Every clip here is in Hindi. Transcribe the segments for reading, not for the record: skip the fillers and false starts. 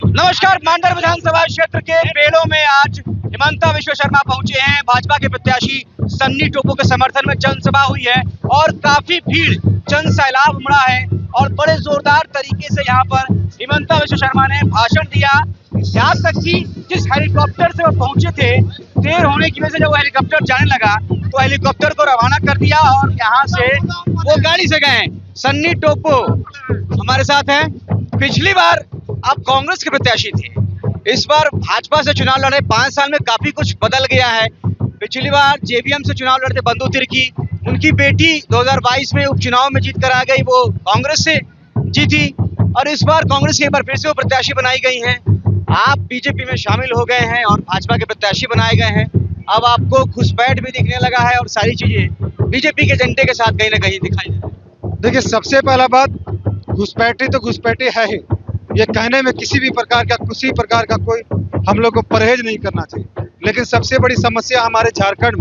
नमस्कार। मांडर विधानसभा क्षेत्र के पेड़ों में आज हिमंता विश्व शर्मा पहुंचे हैं। भाजपा के प्रत्याशी सन्नी टोपो के समर्थन में जनसभा हुई है और काफी भीड़ जन सैलाब उमड़ा है और बड़े जोरदार तरीके से यहाँ पर हिमंता विश्व शर्मा ने भाषण दिया। यहाँ तक कि जिस हेलीकॉप्टर से वो पहुंचे थे, देर होने की वजह से जब वो हेलीकॉप्टर जाने लगा तो हेलीकॉप्टर को रवाना कर दिया और यहाँ से वो गाड़ी से गए। सन्नी टोपो हमारे साथ हैं। पिछली बार आप कांग्रेस के प्रत्याशी थे, इस बार भाजपा से चुनाव लड़े। 5 साल में काफी कुछ बदल गया है। पिछली बार जेवीएम से चुनाव लड़ते बंधु तिर्की, उनकी बेटी 2022 में उपचुनाव में जीत कर आ गई, वो कांग्रेस से जीती और इस बार कांग्रेस के एक बार फिर से वो प्रत्याशी बनाई गई हैं। आप बीजेपी में शामिल हो गए हैं और भाजपा के प्रत्याशी बनाए गए हैं। अब आपको घुसपैठ भी दिखने लगा है और सारी चीजें बीजेपी के एजेंडे के साथ कहीं ना कहीं दिखाई दे रही है। देखिए, सबसे पहला बात, घुसपैठी तो घुसपैठी है ही। ये कहने में किसी भी प्रकार का कोई हम लोग को परहेज नहीं करना चाहिए। लेकिन सबसे बड़ी समस्या हमारे झारखंड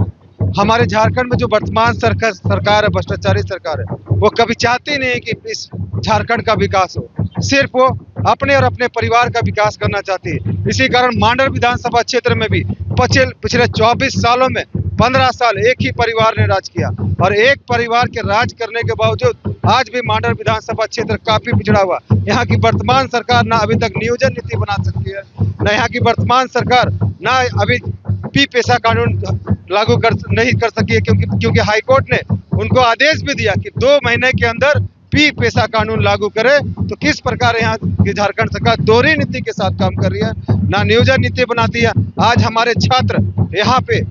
में जो वर्तमान सरकार है, भ्रष्टाचारी सरकार है, वो कभी चाहती नहीं है कि इस झारखंड का विकास हो। सिर्फ वो अपने और अपने परिवार का विकास करना चाहती है। इसी कारण मांडर विधानसभा क्षेत्र में भी पिछले 24 सालों में 15 साल एक ही परिवार ने राज किया और एक परिवार के राज करने के बावजूद आज भी मांडर विधानसभा क्षेत्र काफी पिछड़ा हुआ। यहाँ की वर्तमान सरकार ना अभी तक नियोजन नीति बना सकती है, न यहाँ की वर्तमान सरकार ना अभी पी पेशा कानून लागू नहीं कर सकी है, क्योंकि हाईकोर्ट ने उनको आदेश भी दिया कि 2 महीने के अंदर पी पेशा कानून लागू करे। तो किस प्रकार यहाँ की झारखंड सरकार दोहरी नीति के साथ काम कर रही है, ना नियोजन नीति बनाती है। आज हमारे छात्र यहाँ पे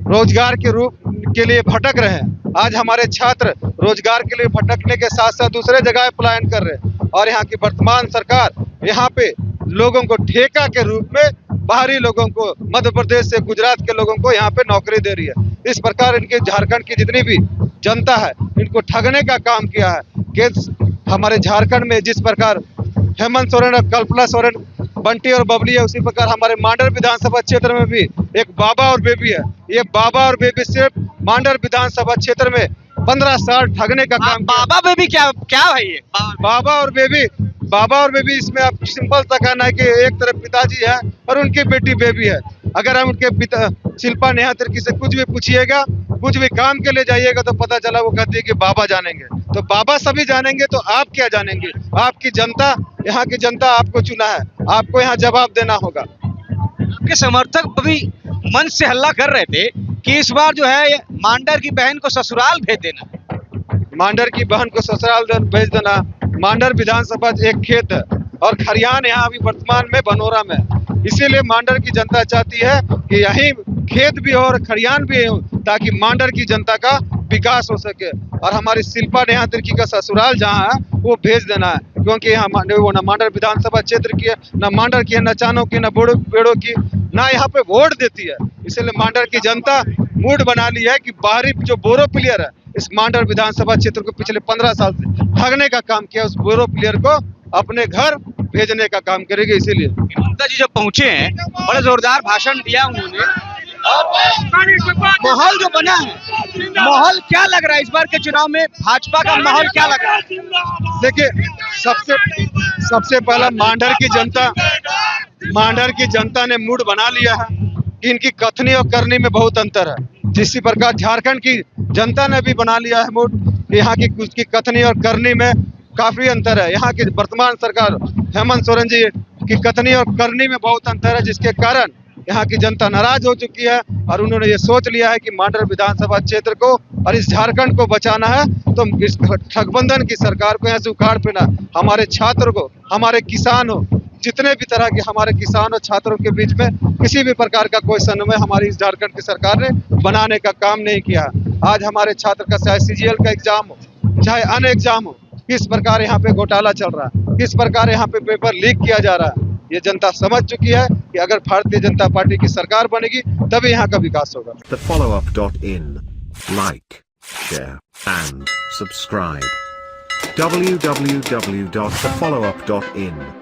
रोजगार के रूप के लिए भटक रहे हैं। आज हमारे छात्र रोजगार के लिए भटकने के साथ साथ दूसरे जगह पलायन कर रहे हैं और यहाँ की वर्तमान सरकार यहाँ पे लोगों को ठेका के रूप में बाहरी लोगों को, मध्य प्रदेश से गुजरात के लोगों को यहाँ पे नौकरी दे रही है। इस प्रकार इनके झारखंड की जितनी भी जनता है, इनको ठगने का काम किया है। कि हमारे झारखंड में जिस प्रकार हेमंत सोरेन और कल्पना सोरेन, बंटी और बबली है, उसी प्रकार हमारे मांडर विधानसभा क्षेत्र में भी एक बाबा और बेबी है। ये बाबा और बेबी सिर्फ मांडर विधानसभा क्षेत्र में 15 साल ठगने का काम। बाबा बेबी क्या है ये? बाबा और बेबी इसमें आप सिंपल सा कहना है कि एक तरफ पिताजी है और उनकी बेटी बेबी है। अगर हम उनके पिता शिल्पा नेहा तिर्की से कुछ भी पूछिएगा, कुछ भी काम के लिए जाइएगा तो पता चला वो कहती है कि बाबा जानेंगे। तो बाबा सभी जानेंगे तो आप क्या जानेंगे? आपकी जनता, यहाँ की जनता आपको चुना है, आपको यहाँ जवाब देना होगा। आपके समर्थक अभी मन से हल्ला कर रहे थे कि इस बार जो है मांडर की बहन को ससुराल भेज देना। मांडर की बहन को ससुराल भेज देना। मांडर विधानसभा एक खेत है और खरियान यहाँ अभी वर्तमान में बनोरा में, इसीलिए मांडर की जनता चाहती है कि यही खेत भी हो और खरियान भी हो ताकि मांडर की जनता का विकास हो सके। और हमारी शिल्पा नेहा तिर्की का ससुराल जहाँ है वो भेज देना है, क्योंकि यहाँ वो न मांडर विधानसभा क्षेत्र की है, न मांडर की है, न चानों की, न बेड़ों की, ना यहाँ पे वोट देती है। इसलिए मांडर की जनता मूड बना ली है कि बाहरी जो बोरो प्लेयर है इस मांडर विधानसभा क्षेत्र को पिछले 15 साल से ठगने का काम किया, उस बोरो प्लेयर को अपने घर भेजने का काम करेगी। इसीलिए हिमंता जी जब पहुंचे हैं, बड़ा जोरदार भाषण दिया उन्होंने। माहौल जो बना है, माहौल क्या लग रहा है इस बार के चुनाव में? भाजपा का माहौल क्या लग रहा है? देखिए, सबसे पहला मांडर की जनता ने मूड बना लिया है कि इनकी कथनी और करनी में बहुत अंतर है। जिस प्रकार झारखंड की जनता ने भी बना लिया है मूड कि यहाँ की उसकी कथनी और करनी में काफी अंतर है। यहाँ की वर्तमान सरकार हेमंत सोरेन जी की कथनी और करनी में बहुत अंतर है, जिसके कारण यहाँ की जनता नाराज हो चुकी है और उन्होंने ये सोच लिया है कि मांडर विधानसभा क्षेत्र को और इस झारखंड को बचाना है तो इस ठगबंधन की सरकार को यहाँ से उखाड़ फेंकना। हमारे छात्र को, हमारे किसान हो, जितने भी तरह के हमारे किसान और छात्रों के बीच में किसी भी प्रकार का कोई समन्वय हमारी इस झारखंड की सरकार ने बनाने का काम नहीं किया। आज हमारे छात्र का चाहे CGL का एग्जाम हो, चाहे अन्य एग्जाम हो, किस प्रकार यहाँ पे घोटाला चल रहा है, किस प्रकार यहाँ पे पेपर लीक किया जा रहा है, ये जनता समझ चुकी है कि अगर भारतीय जनता पार्टी की सरकार बनेगी तभी यहाँ का विकास होगा। TheFollowUp.in, like, share and subscribe. www.thefollowup.in